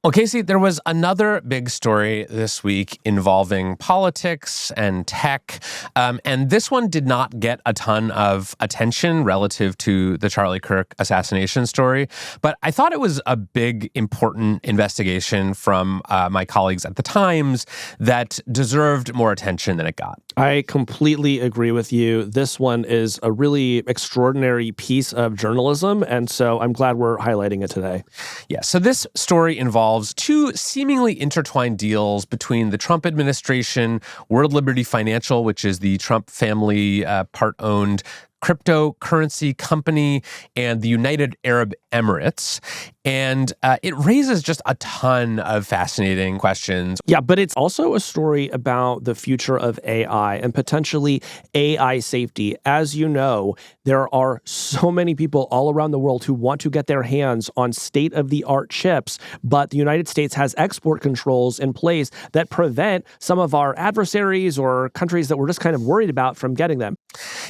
Well, Casey, there was another big story this week involving politics and tech, and this one did not get a ton of attention relative to the Charlie Kirk assassination story, but I thought it was a big, important investigation from my colleagues at the Times that deserved more attention than it got. I completely agree with you. This one is a really extraordinary piece of journalism, and so I'm glad we're highlighting it today. Yeah, so this story involves two seemingly intertwined deals between the Trump administration, World Liberty Financial, which is the Trump family part-owned cryptocurrency company, and the United Arab Emirates. And it raises just a ton of fascinating questions. Yeah, but it's also a story about the future of AI and potentially AI safety. As you know, there are so many people all around the world who want to get their hands on state-of-the-art chips, but the United States has export controls in place that prevent some of our adversaries or countries that we're just kind of worried about from getting them.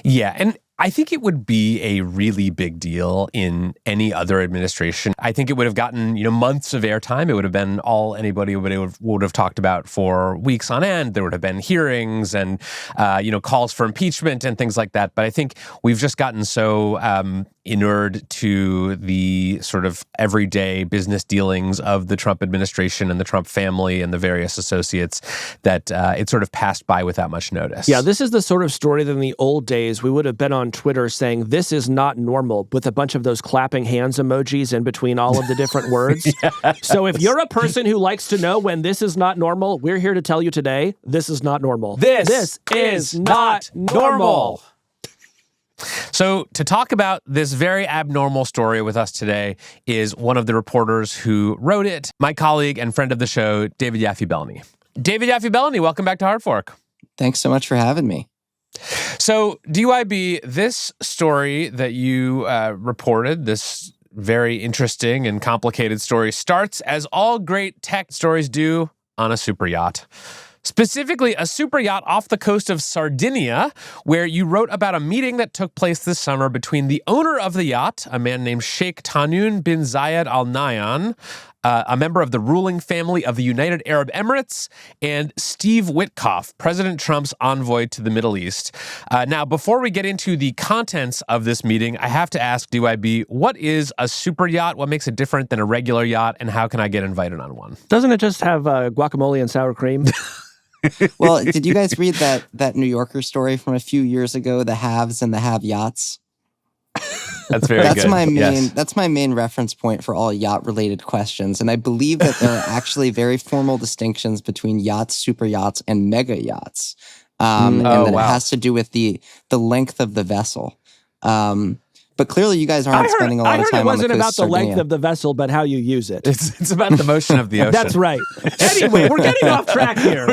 Yeah, and I think it would be a really big deal in any other administration. I think it would have gotten, months of airtime. It would have been all anybody would have talked about for weeks on end. There would have been hearings and, calls for impeachment and things like that. But I think we've just gotten so inured to the sort of everyday business dealings of the Trump administration and the Trump family and the various associates that it sort of passed by without much notice. Yeah, this is the sort of story that in the old days we would have been on Twitter saying this is not normal with a bunch of those clapping hands emojis in between all of the different words. Yes. So if you're a person who likes to know when this is not normal, we're here to tell you today, this is not normal. This is not normal. So to talk about this very abnormal story with us today is one of the reporters who wrote it, my colleague and friend of the show, David Yaffe-Bellany. David Yaffe-Bellany, welcome back to Hard Fork. Thanks so much for having me. So, DYB, this story that you reported, this very interesting and complicated story, starts, as all great tech stories do, on a super yacht. Specifically, a super yacht off the coast of Sardinia, where you wrote about a meeting that took place this summer between the owner of the yacht, a man named Sheikh Tahnoon bin Zayed Al Nahyan, a member of the ruling family of the United Arab Emirates, and Steve Witkoff, President Trump's envoy to the Middle East. Now, before we get into the contents of this meeting, I have to ask DYB, what is a super yacht? What makes it different than a regular yacht? And how can I get invited on one? Doesn't it just have guacamole and sour cream? Well, did you guys read that New Yorker story from a few years ago, the haves and the have-yachts? That's very good. That's my main reference point for all yacht-related questions. And I believe that there are actually very formal distinctions between yachts, super yachts, and mega yachts. And that it has to do with the length of the vessel. But clearly you guys aren't spending a lot of time on the coast of Sardinia. I heard it wasn't about the length of the vessel, but how you use it. It's about the motion of the ocean. That's right. Anyway, we're getting off track here.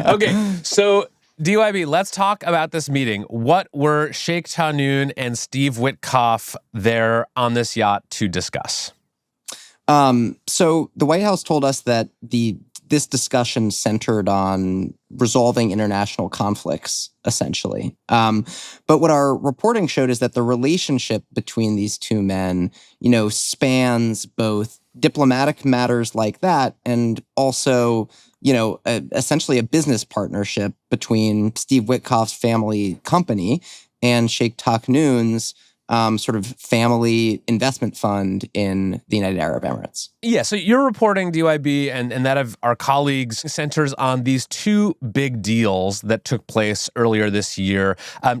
Okay, so DYB, let's talk about this meeting. What were Sheikh Tahnoon and Steve Witkoff there on this yacht to discuss? So the White House told us that this discussion centered on resolving international conflicts, essentially. But what our reporting showed is that the relationship between these two men, spans both diplomatic matters like that and also, essentially a business partnership between Steve Witkoff's family company and Sheikh Tahnoon's sort of family investment fund in the United Arab Emirates. Yeah, so your reporting, DYB, and that of our colleagues centers on these two big deals that took place earlier this year.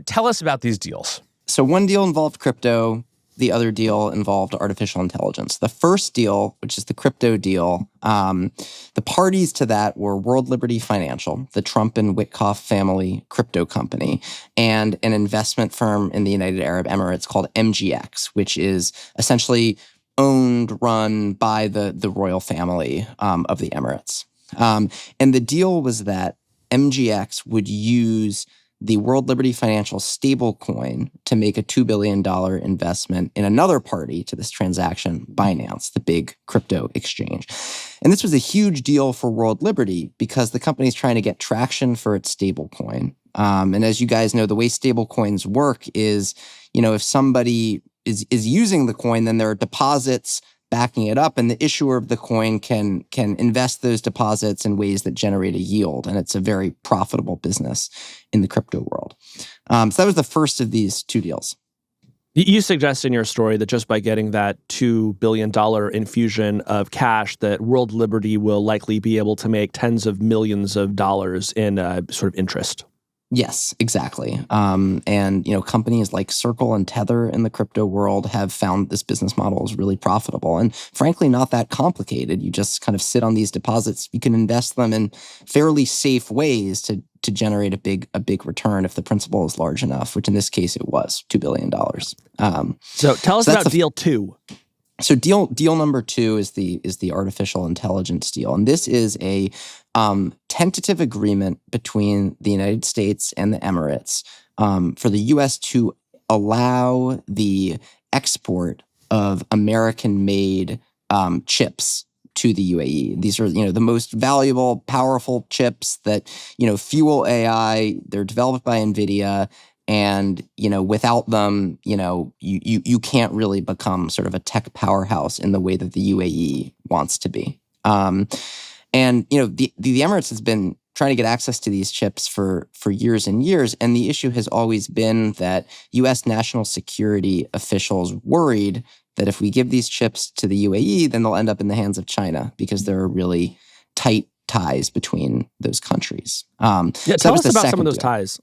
Tell us about these deals. So one deal involved crypto. The other deal involved artificial intelligence. The first deal, which is the crypto deal, the parties to that were World Liberty Financial, the Trump and Witkoff family crypto company, and an investment firm in the United Arab Emirates called MGX, which is essentially owned, run by the royal family of the Emirates. And the deal was that MGX would use the World Liberty Financial stablecoin to make a $2 billion investment in another party to this transaction, Binance, the big crypto exchange. And this was a huge deal for World Liberty because the company is trying to get traction for its stablecoin. And as you guys know, the way stablecoins work is, if somebody is using the coin, then there are deposits backing it up, and the issuer of the coin can invest those deposits in ways that generate a yield, and it's a very profitable business in the crypto world. So that was the first of these two deals. You suggest in your story that just by getting that $2 billion infusion of cash, that World Liberty will likely be able to make tens of millions of dollars in sort of interest. Yes, exactly. And companies like Circle and Tether in the crypto world have found this business model is really profitable and frankly not that complicated. You just kind of sit on these deposits. You can invest them in fairly safe ways to generate a big return if the principal is large enough, which in this case it was $2 billion. So tell us about deal two. So deal number two is the artificial intelligence deal, and this is a tentative agreement between the United States and the Emirates for the U.S. to allow the export of American-made chips to the U.A.E. These are, the most valuable, powerful chips that, fuel AI. They're developed by NVIDIA. And, without them, you can't really become sort of a tech powerhouse in the way that the U.A.E. wants to be. The Emirates has been trying to get access to these chips for years and years. And the issue has always been that U.S. national security officials worried that if we give these chips to the U.A.E., then they'll end up in the hands of China because there are really tight ties between those countries. Tell us about some of those ties.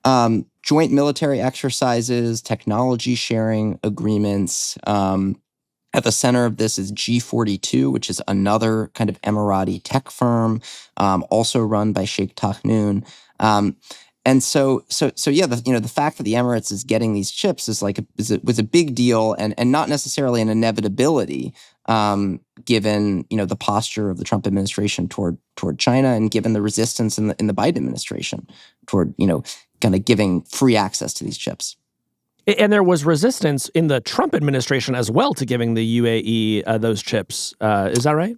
Joint military exercises, technology sharing agreements. At the center of this is G42, which is another kind of Emirati tech firm, also run by Sheikh Tahnoon. And so yeah, the fact that the Emirates is getting these chips was a big deal and not necessarily an inevitability, given the posture of the Trump administration toward China and given the resistance in the Biden administration toward kind of giving free access to these chips. And there was resistance in the Trump administration as well to giving the U.A.E. Those chips. Is that right?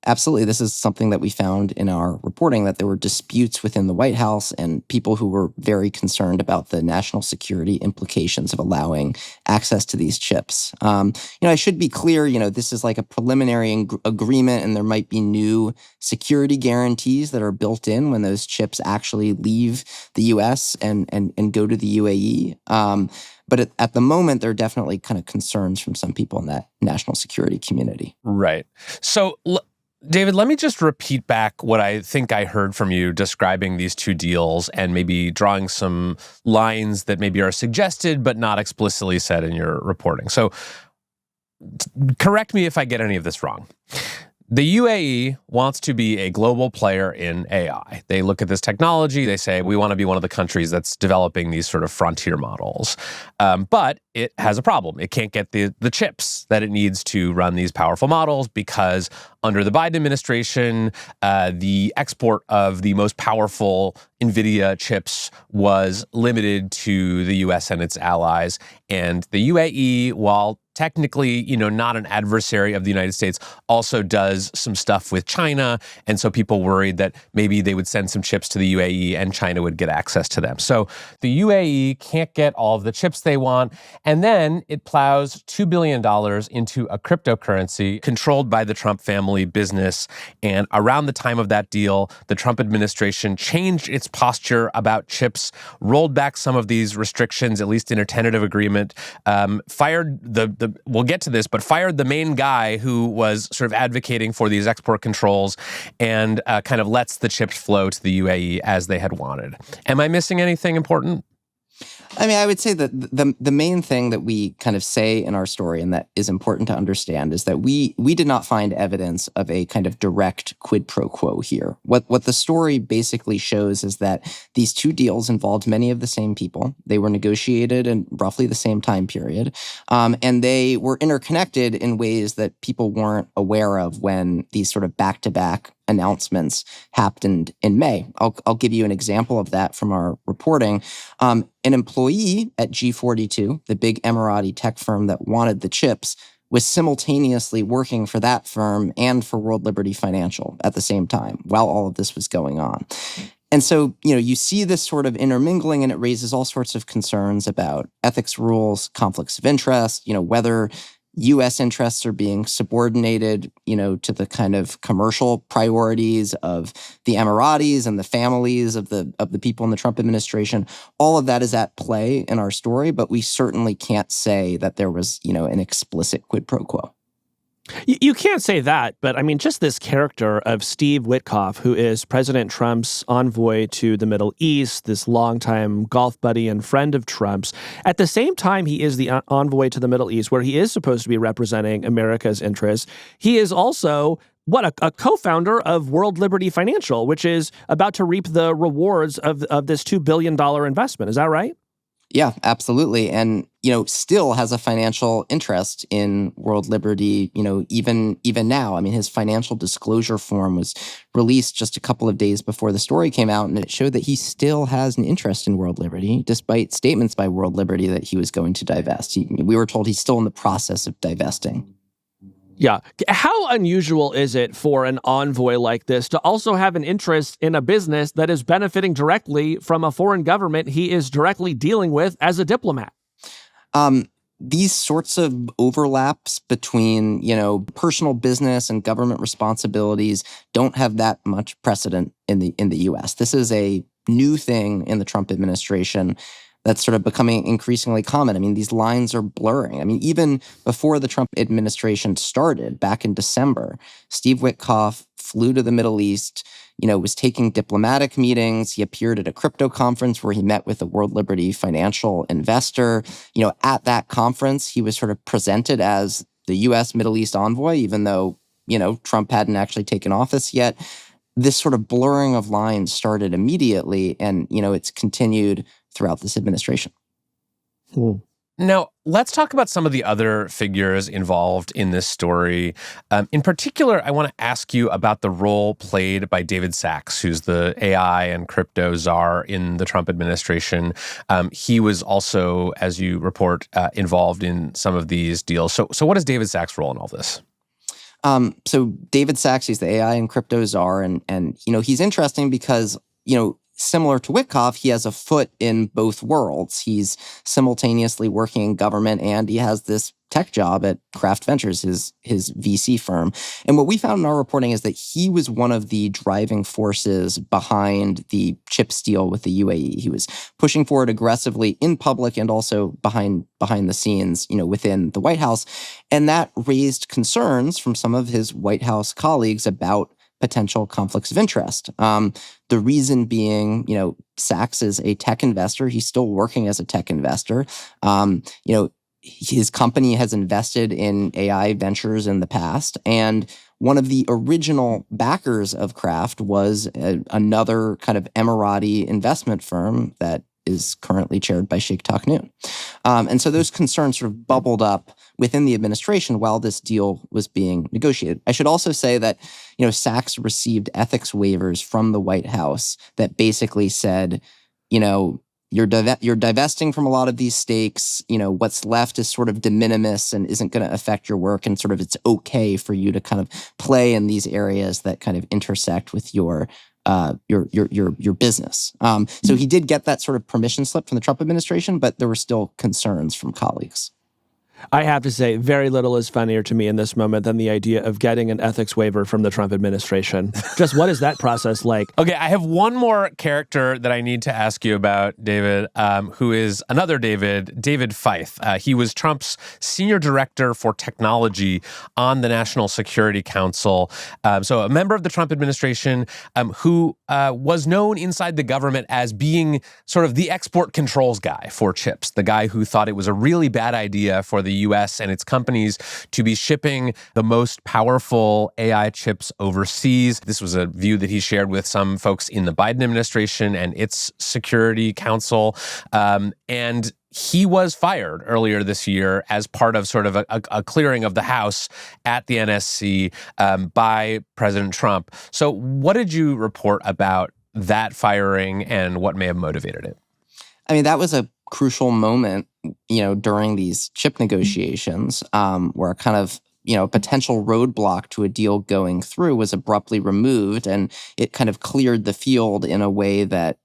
Absolutely. This is something that we found in our reporting, that there were disputes within the White House and people who were very concerned about the national security implications of allowing access to these chips. I should be clear, this is like a preliminary agreement, and there might be new security guarantees that are built in when those chips actually leave the U.S. and go to the U.A.E. But at the moment, there are definitely kind of concerns from some people in that national security community. Right. So, David, let me just repeat back what I think I heard from you describing these two deals and maybe drawing some lines that maybe are suggested but not explicitly said in your reporting. So correct me if I get any of this wrong. The U.A.E. wants to be a global player in AI. They look at this technology, they say, we want to be one of the countries that's developing these sort of frontier models. But it has a problem. It can't get the chips that it needs to run these powerful models because under the Biden administration, the export of the most powerful NVIDIA chips was limited to the U.S. and its allies. And the U.A.E., while technically, not an adversary of the United States, also does some stuff with China. And so people worried that maybe they would send some chips to the U.A.E. and China would get access to them. So the U.A.E. can't get all of the chips they want. And then it plows $2 billion into a cryptocurrency controlled by the Trump family business. And around the time of that deal, the Trump administration changed its posture about chips, rolled back some of these restrictions, at least in a tentative agreement, fired we'll get to this, but fired the main guy who was sort of advocating for these export controls and kind of lets the chips flow to the U.A.E. as they had wanted. Am I missing anything important? I mean, I would say that the main thing that we kind of say in our story, and that is important to understand, is that we did not find evidence of a kind of direct quid pro quo here. What the story basically shows is that these two deals involved many of the same people. They were negotiated in roughly the same time period, and they were interconnected in ways that people weren't aware of when these sort of back-to-back announcements happened in May. I'll give you an example of that from our reporting. An employee at G42, the big Emirati tech firm that wanted the chips, was simultaneously working for that firm and for World Liberty Financial at the same time while all of this was going on. And so, you see this sort of intermingling, and it raises all sorts of concerns about ethics rules, conflicts of interest, whether U.S. interests are being subordinated, to the kind of commercial priorities of the Emiratis and the families of the people in the Trump administration. All of that is at play in our story, but we certainly can't say that there was, an explicit quid pro quo. You can't say that, but I mean, just this character of Steve Witkoff, who is President Trump's envoy to the Middle East, this longtime golf buddy and friend of Trump's. At the same time, he is the envoy to the Middle East, where he is supposed to be representing America's interests. He is also a co-founder of World Liberty Financial, which is about to reap the rewards of this $2 billion investment. Is that right? Yeah, absolutely. And, still has a financial interest in World Liberty, even now. I mean, his financial disclosure form was released just a couple of days before the story came out, and it showed that he still has an interest in World Liberty, despite statements by World Liberty that he was going to divest. We were told he's still in the process of divesting. Yeah. How unusual is it for an envoy like this to also have an interest in a business that is benefiting directly from a foreign government he is directly dealing with as a diplomat? These sorts of overlaps between, personal business and government responsibilities don't have that much precedent in the U.S. This is a new thing in the Trump administration that's sort of becoming increasingly common. I mean, these lines are blurring. I mean, even before the Trump administration started back in December, Steve Witkoff flew to the Middle East, was taking diplomatic meetings. He appeared at a crypto conference where he met with a World Liberty financial investor. At that conference, he was sort of presented as the U.S. Middle East envoy, even though, Trump hadn't actually taken office yet. This sort of blurring of lines started immediately, and, it's continued throughout this administration. Now, let's talk about some of the other figures involved in this story. In particular, I want to ask you about the role played by David Sachs, who's the AI and crypto czar in the Trump administration. He was also, as you report, involved in some of these deals. So what is David Sachs' role in all this? So David Sachs, he's the AI and crypto czar, and he's interesting because, similar to Witkoff, he has a foot in both worlds. He's simultaneously working in government and he has this tech job at Craft Ventures, his VC firm. And what we found in our reporting is that he was one of the driving forces behind the chips deal with the U.A.E. He was pushing forward aggressively in public and also behind the scenes, within the White House. And that raised concerns from some of his White House colleagues about potential conflicts of interest. The reason being, Sachs is a tech investor. He's still working as a tech investor. His company has invested in AI ventures in the past. And one of the original backers of Craft was another kind of Emirati investment firm that is currently chaired by Sheikh Takhnoon. And so those concerns sort of bubbled up within the administration while this deal was being negotiated. I should also say that, Sachs received ethics waivers from the White House that basically said, you're divesting from a lot of these stakes. What's left is sort of de minimis and isn't going to affect your work, and sort of it's okay for you to kind of play in these areas that kind of intersect with your business. So he did get that sort of permission slip from the Trump administration, but there were still concerns from colleagues. I have to say, very little is funnier to me in this moment than the idea of getting an ethics waiver from the Trump administration. Just what is that process like? Okay, I have one more character that I need to ask you about, David, who is another David Feith. He was Trump's senior director for technology on the National Security Council. So a member of the Trump administration who was known inside the government as being sort of the export controls guy for chips, the guy who thought it was a really bad idea for the U.S. and its companies to be shipping the most powerful AI chips overseas. This was a view that he shared with some folks in the Biden administration and its Security Council. And he was fired earlier this year as part of sort of a clearing of the House at the NSC by President Trump. So what did you report about that firing and what may have motivated it? I mean, that was a crucial moment, during these chip negotiations, where kind of, potential roadblock to a deal going through was abruptly removed, and it kind of cleared the field in a way that,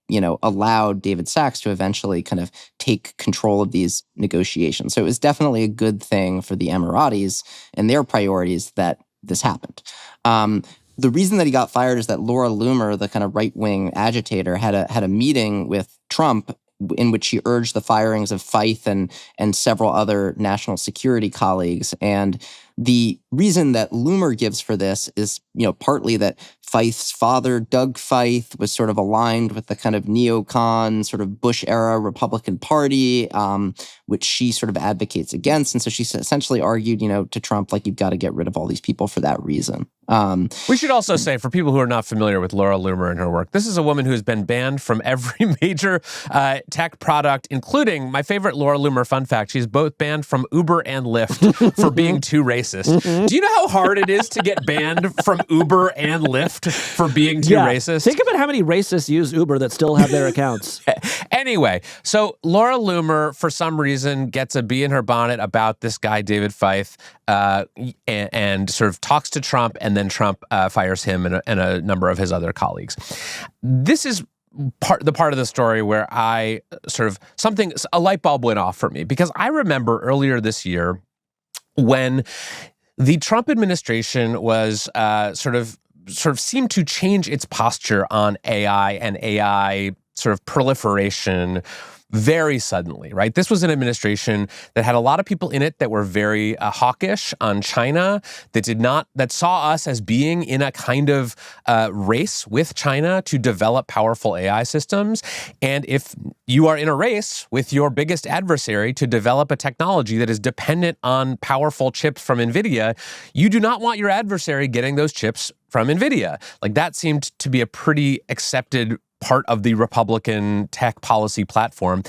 allowed David Sacks to eventually kind of take control of these negotiations. So it was definitely a good thing for the Emiratis and their priorities that this happened. The reason that he got fired is that Laura Loomer, the kind of right-wing agitator, had a meeting with Trump in which she urged the firings of Feith and several other national security colleagues. And the reason that Loomer gives for this is, partly that Feith's father, Doug Feith, was sort of aligned with the kind of neocon, sort of Bush-era Republican Party, which she sort of advocates against. And so she essentially argued, to Trump, like, you've got to get rid of all these people for that reason. We should also say, for people who are not familiar with Laura Loomer and her work, this is a woman who has been banned from every major tech product, including my favorite Laura Loomer fun fact. She's both banned from Uber and Lyft for being too racist. Do you know how hard it is to get banned from Uber and Lyft for being too racist? Think about how many racists use Uber that still have their accounts. Anyway, so Laura Loomer, for some reason, gets a bee in her bonnet about this guy, David Feith, and sort of talks to Trump, and then Trump fires him and a number of his other colleagues. This is the part of the story where a light bulb went off for me, because I remember earlier this year when the Trump administration was sort of seemed to change its posture on AI and AI sort of proliferation very suddenly, right? This was an administration that had a lot of people in it that were very hawkish on China, that saw us as being in a kind of race with China to develop powerful AI systems. And if you are in a race with your biggest adversary to develop a technology that is dependent on powerful chips from NVIDIA, you do not want your adversary getting those chips from NVIDIA. Like, that seemed to be a pretty accepted part of the Republican tech policy platform.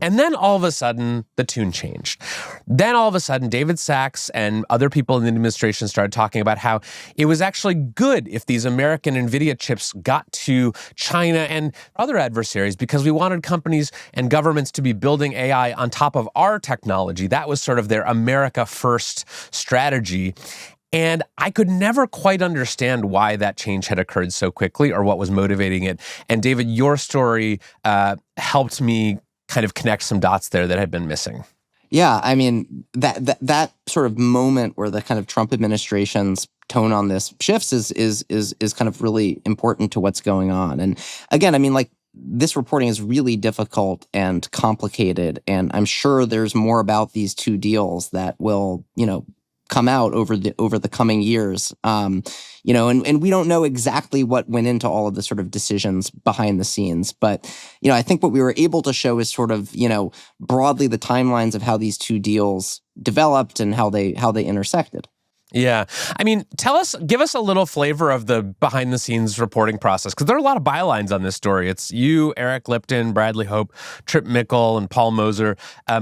And then all of a sudden, the tune changed. Then all of a sudden, David Sacks and other people in the administration started talking about how it was actually good if these American NVIDIA chips got to China and other adversaries, because we wanted companies and governments to be building AI on top of our technology. That was sort of their America First strategy. And I could never quite understand why that change had occurred so quickly or what was motivating it. And David, your story helped me kind of connect some dots there that had been missing. Yeah, I mean, that sort of moment where the kind of Trump administration's tone on this shifts is kind of really important to what's going on. And again, I mean, like, this reporting is really difficult and complicated, and I'm sure there's more about these two deals that will, come out over the coming years, and we don't know exactly what went into all of the sort of decisions behind the scenes. But, I think what we were able to show is sort of, broadly the timelines of how these two deals developed and how they intersected. Yeah. I mean, give us a little flavor of the behind the scenes reporting process, because there are a lot of bylines on this story. It's you, Eric Lipton, Bradley Hope, Trip Mickle, and Paul Moser.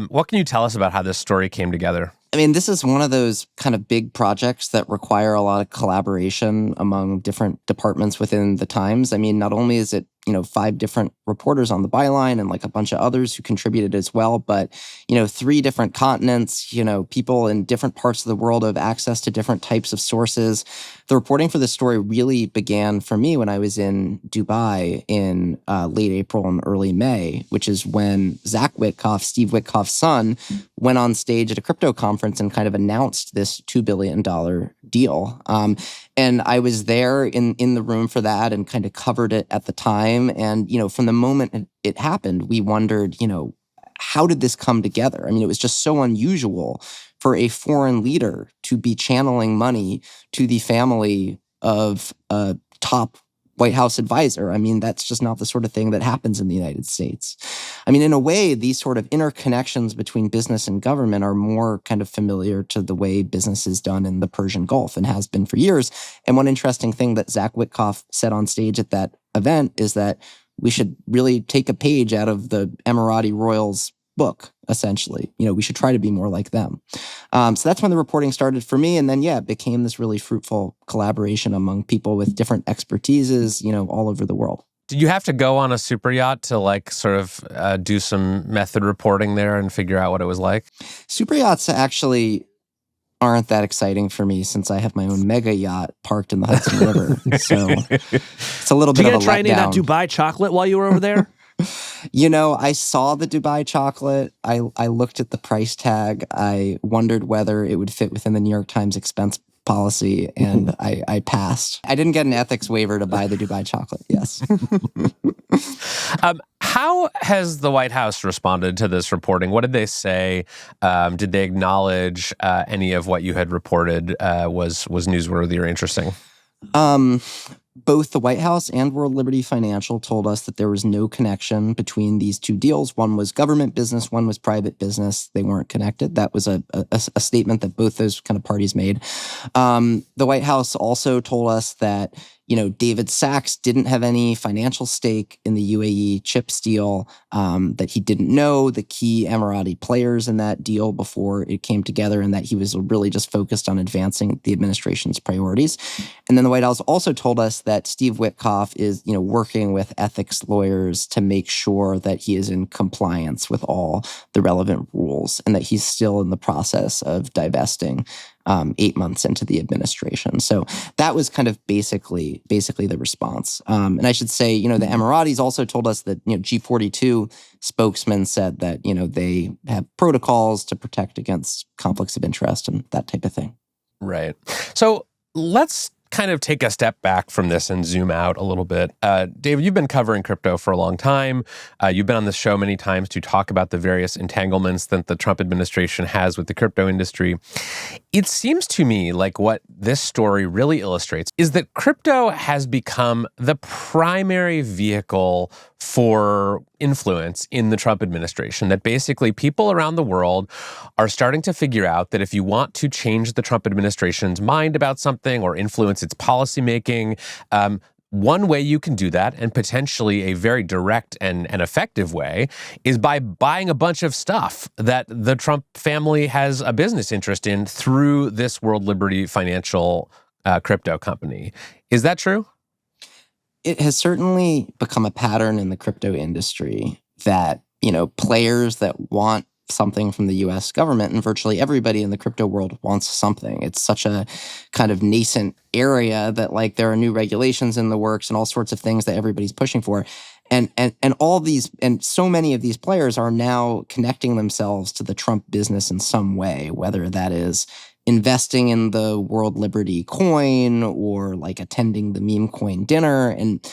What can you tell us about how this story came together? I mean, this is one of those kind of big projects that require a lot of collaboration among different departments within the Times. I mean, not only is it, 5 different reporters on the byline and like a bunch of others who contributed as well, but, 3 different continents, people in different parts of the world have access to different types of sources. The reporting for this story really began for me when I was in Dubai in late April and early May, which is when Zach Witkoff, Steve Witkoff's son, went on stage at a crypto conference and kind of announced this $2 billion deal. And I was there in the room for that and kind of covered it at the time. And, from the moment it happened, we wondered, how did this come together? I mean, it was just so unusual for a foreign leader to be channeling money to the family of a top White House advisor. I mean, that's just not the sort of thing that happens in the United States. I mean, in a way, these sort of interconnections between business and government are more kind of familiar to the way business is done in the Persian Gulf and has been for years. And one interesting thing that Zach Witkoff said on stage at that event is that we should really take a page out of the Emirati royals' book, essentially. We should try to be more like them. So that's when the reporting started for me. And then, it became this really fruitful collaboration among people with different expertises, all over the world. Did you have to go on a super yacht to sort of do some method reporting there and figure out what it was like? Super yachts actually aren't that exciting for me since I have my own mega yacht parked in the Hudson River. So it's a little bit of a letdown. Did you try any of that Dubai chocolate while you were over there? I saw the Dubai chocolate. I looked at the price tag. I wondered whether it would fit within the New York Times expense policy, and I passed. I didn't get an ethics waiver to buy the Dubai chocolate. Yes. How has the White House responded to this reporting? What did they say? Did they acknowledge any of what you had reported was newsworthy or interesting? Both the White House and World Liberty Financial told us that there was no connection between these two deals. One was government business, one was private business. They weren't connected. That was a statement that both those kind of parties made. The White House also told us that David Sachs didn't have any financial stake in the U.A.E. chips deal, that he didn't know the key Emirati players in that deal before it came together, and that he was really just focused on advancing the administration's priorities. And then the White House also told us that Steve Witkoff is, working with ethics lawyers to make sure that he is in compliance with all the relevant rules, and that he's still in the process of divesting 8 months into the administration. So that was kind of basically the response. And I should say, the Emiratis also told us that, G42 spokesman said that, they have protocols to protect against conflicts of interest and that type of thing. Right. So let's kind of take a step back from this and zoom out a little bit. David, you've been covering crypto for a long time. You've been on this show many times to talk about the various entanglements that the Trump administration has with the crypto industry. It seems to me like what this story really illustrates is that crypto has become the primary vehicle for influence in the Trump administration, that basically people around the world are starting to figure out that if you want to change the Trump administration's mind about something or influence its policymaking, one way you can do that, and potentially a very direct and effective way, is by buying a bunch of stuff that the Trump family has a business interest in through this World Liberty Financial crypto company. Is that true? It has certainly become a pattern in the crypto industry that, players that want something from the U.S. government, and virtually everybody in the crypto world wants something. It's such a kind of nascent area that there are new regulations in the works and all sorts of things that everybody's pushing for. And all these, and so many of these players are now connecting themselves to the Trump business in some way, whether that is investing in the World Liberty coin or attending the meme coin dinner. And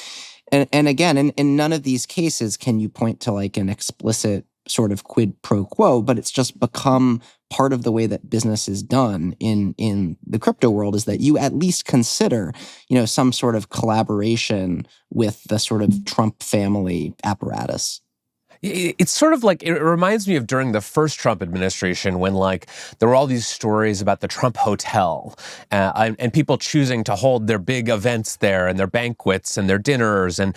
again, in none of these cases can you point to an explicit sort of quid pro quo, but it's just become part of the way that business is done in the crypto world, is that you at least consider, some sort of collaboration with the sort of Trump family apparatus. It's sort of it reminds me of during the first Trump administration when there were all these stories about the Trump Hotel and people choosing to hold their big events there and their banquets and their dinners and,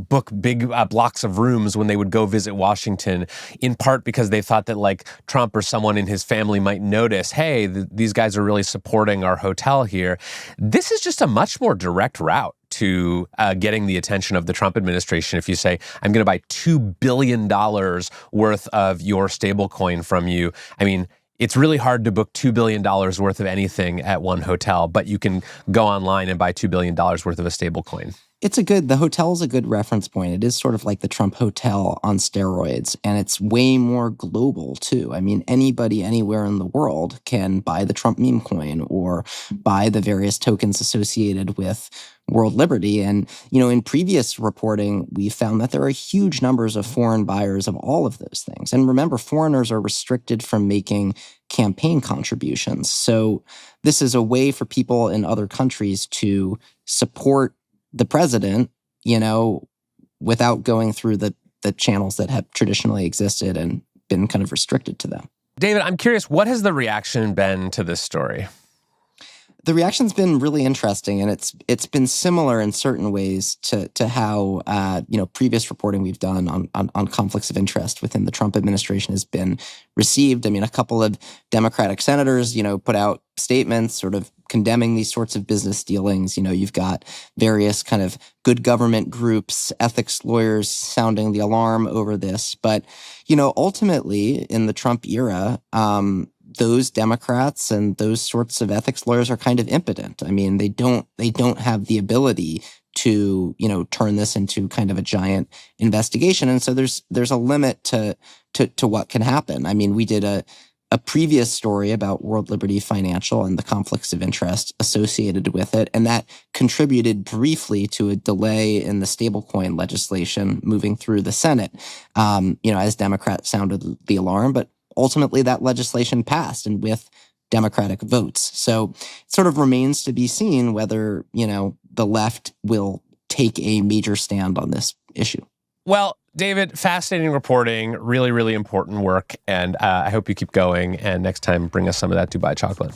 book big blocks of rooms when they would go visit Washington, in part because they thought that Trump or someone in his family might notice, hey, these guys are really supporting our hotel here. This is just a much more direct route to getting the attention of the Trump administration. If you say, I'm going to buy $2 billion worth of your stablecoin from you, I mean, it's really hard to book $2 billion worth of anything at one hotel, but you can go online and buy $2 billion worth of a stablecoin. The hotel is a good reference point. It is sort of like the Trump Hotel on steroids, and it's way more global too. I mean, anybody anywhere in the world can buy the Trump meme coin or buy the various tokens associated with World Liberty. And, in previous reporting, we found that there are huge numbers of foreign buyers of all of those things. And remember, foreigners are restricted from making campaign contributions. So this is a way for people in other countries to support the president, without going through the channels that have traditionally existed and been kind of restricted to them. David, I'm curious, what has the reaction been to this story? The reaction's been really interesting, and it's been similar in certain ways to how previous reporting we've done on conflicts of interest within the Trump administration has been received. I mean, a couple of Democratic senators, put out statements sort of condemning these sorts of business dealings. You've got various kind of good government groups, ethics lawyers sounding the alarm over this. But, ultimately in the Trump era, those Democrats and those sorts of ethics lawyers are kind of impotent. I mean, they don't have the ability to, turn this into kind of a giant investigation. And so there's a limit to what can happen. I mean, we did a previous story about World Liberty Financial and the conflicts of interest associated with it. And that contributed briefly to a delay in the stablecoin legislation moving through the Senate, as Democrats sounded the alarm. But ultimately, that legislation passed, and with Democratic votes. So it sort of remains to be seen whether, the left will take a major stand on this issue. Well, David, fascinating reporting, really, really important work. And I hope you keep going. And next time, bring us some of that Dubai chocolate.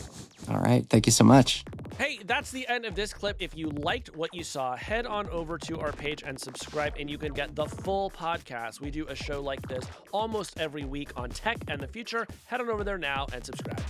All right. Thank you so much. Hey, that's the end of this clip. If you liked what you saw, head on over to our page and subscribe, and you can get the full podcast. We do a show like this almost every week on tech and the future. Head on over there now and subscribe.